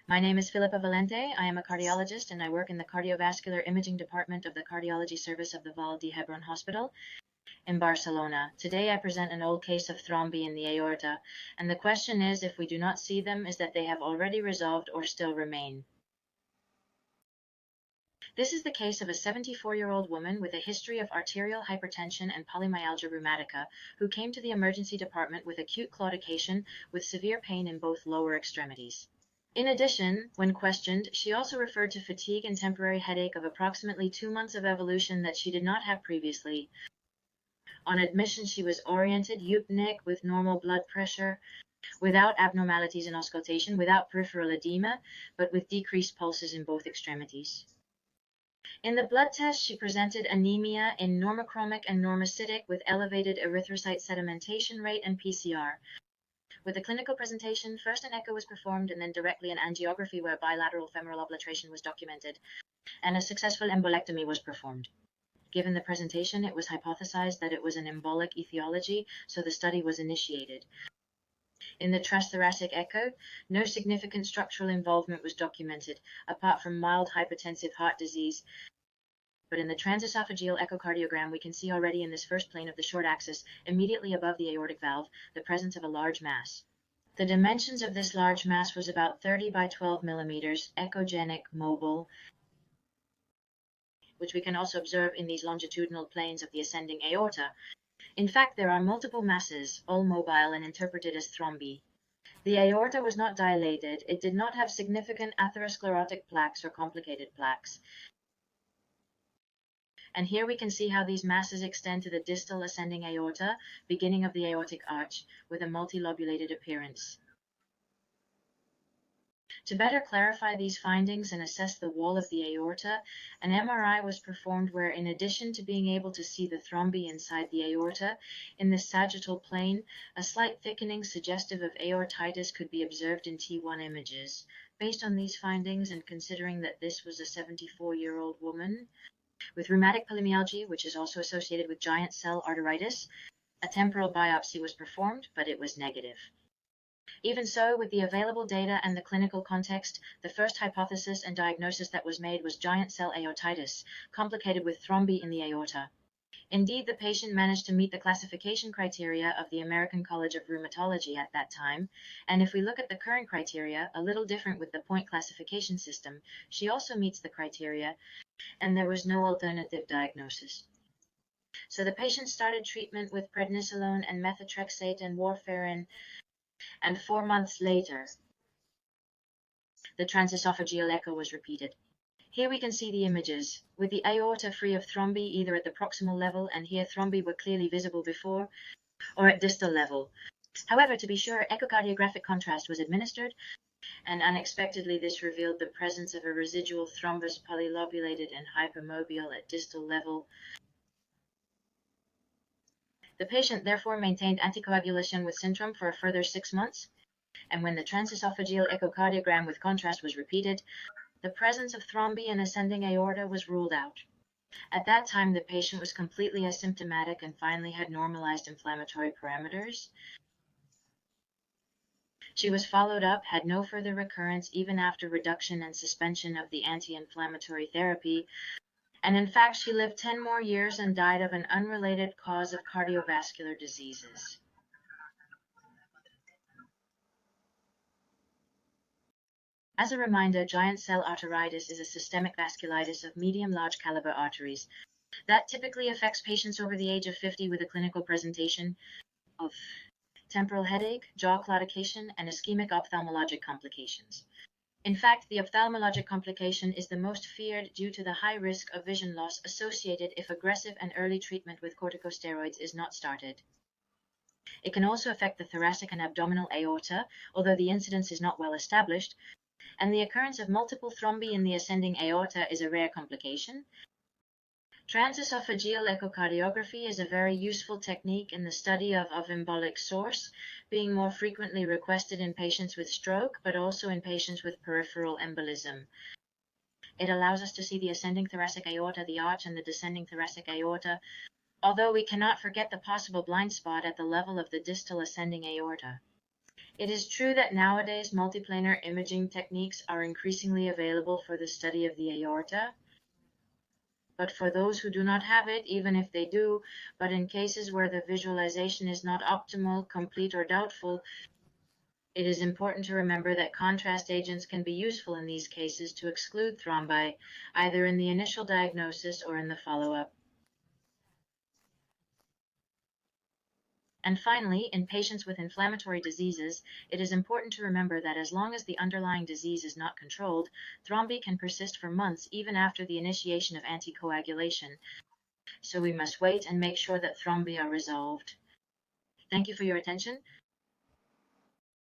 My name is Filipa Valente. I am a cardiologist and I work in the cardiovascular imaging department of the cardiology service of the Vall d'Hebron Hospital in Barcelona. Today I present an old case of thrombi in the aorta, and the question is, if we do not see them, is that they have already resolved or still remain. This is the case of a 74-year-old woman with a history of arterial hypertension and polymyalgia rheumatica who came to the emergency department with acute claudication with severe pain in both lower extremities. In addition, when questioned, she also referred to fatigue and temporary headache of approximately 2 months of evolution that she did not have previously. On admission, she was oriented, eupneic, with normal blood pressure, without abnormalities in auscultation, without peripheral edema, but with decreased pulses in both extremities. In the blood test, she presented anemia in normochromic and normocytic with elevated erythrocyte sedimentation rate and PCR. With the clinical presentation, first an echo was performed and then directly an angiography where bilateral femoral obliteration was documented, and a successful embolectomy was performed. Given the presentation, it was hypothesized that it was an embolic etiology, so the study was initiated. In the transthoracic echo, no significant structural involvement was documented, apart from mild hypertensive heart disease. But in the transesophageal echocardiogram, we can see already in this first plane of the short axis, immediately above the aortic valve, the presence of a large mass. The dimensions of this large mass was about 30 by 12 millimeters, echogenic, mobile, which we can also observe in these longitudinal planes of the ascending aorta. In fact, there are multiple masses, all mobile and interpreted as thrombi. The aorta was not dilated. It did not have significant atherosclerotic plaques or complicated plaques. And here we can see how these masses extend to the distal ascending aorta, beginning of the aortic arch, with a multilobulated appearance. To better clarify these findings and assess the wall of the aorta, an MRI was performed where, in addition to being able to see the thrombi inside the aorta, in the sagittal plane, a slight thickening suggestive of aortitis could be observed in T1 images. Based on these findings, and considering that this was a 74-year-old woman with rheumatic polymyalgia, which is also associated with giant cell arteritis, a temporal biopsy was performed, but it was negative. Even so, with the available data and the clinical context, the first hypothesis and diagnosis that was made was giant cell aortitis, complicated with thrombi in the aorta. Indeed, the patient managed to meet the classification criteria of the American College of Rheumatology at that time, and if we look at the current criteria, a little different with the point classification system, she also meets the criteria, and there was no alternative diagnosis. So the patient started treatment with prednisolone and methotrexate and warfarin, and 4 months later, the transesophageal echo was repeated. Here we can see the images, with the aorta free of thrombi either at the proximal level, and here thrombi were clearly visible before, or at distal level. However, to be sure, echocardiographic contrast was administered, and unexpectedly this revealed the presence of a residual thrombus polylobulated and hypermobile at distal level. The patient therefore maintained anticoagulation with Syntrom for a further 6 months, and when the transesophageal echocardiogram with contrast was repeated, the presence of thrombi in ascending aorta was ruled out. At that time, the patient was completely asymptomatic and finally had normalized inflammatory parameters. She was followed up, had no further recurrence even after reduction and suspension of the anti-inflammatory therapy, and in fact she lived 10 more years and died of an unrelated cause of cardiovascular diseases. As a reminder, giant cell arteritis is a systemic vasculitis of medium-large caliber arteries that typically affects patients over the age of 50 with a clinical presentation of temporal headache, jaw claudication, and ischemic ophthalmologic complications. In fact, the ophthalmologic complication is the most feared due to the high risk of vision loss associated if aggressive and early treatment with corticosteroids is not started. It can also affect the thoracic and abdominal aorta, although the incidence is not well established, and the occurrence of multiple thrombi in the ascending aorta is a rare complication. Transesophageal echocardiography is a very useful technique in the study of embolic source, being more frequently requested in patients with stroke, but also in patients with peripheral embolism. It allows us to see the ascending thoracic aorta, the arch, and the descending thoracic aorta, although we cannot forget the possible blind spot at the level of the distal ascending aorta. It is true that nowadays multiplanar imaging techniques are increasingly available for the study of the aorta, but for those who do not have it, even if they do, but in cases where the visualization is not optimal, complete, or doubtful, it is important to remember that contrast agents can be useful in these cases to exclude thrombi, either in the initial diagnosis or in the follow-up. And finally, in patients with inflammatory diseases, it is important to remember that as long as the underlying disease is not controlled, thrombi can persist for months even after the initiation of anticoagulation. So we must wait and make sure that thrombi are resolved. Thank you for your attention.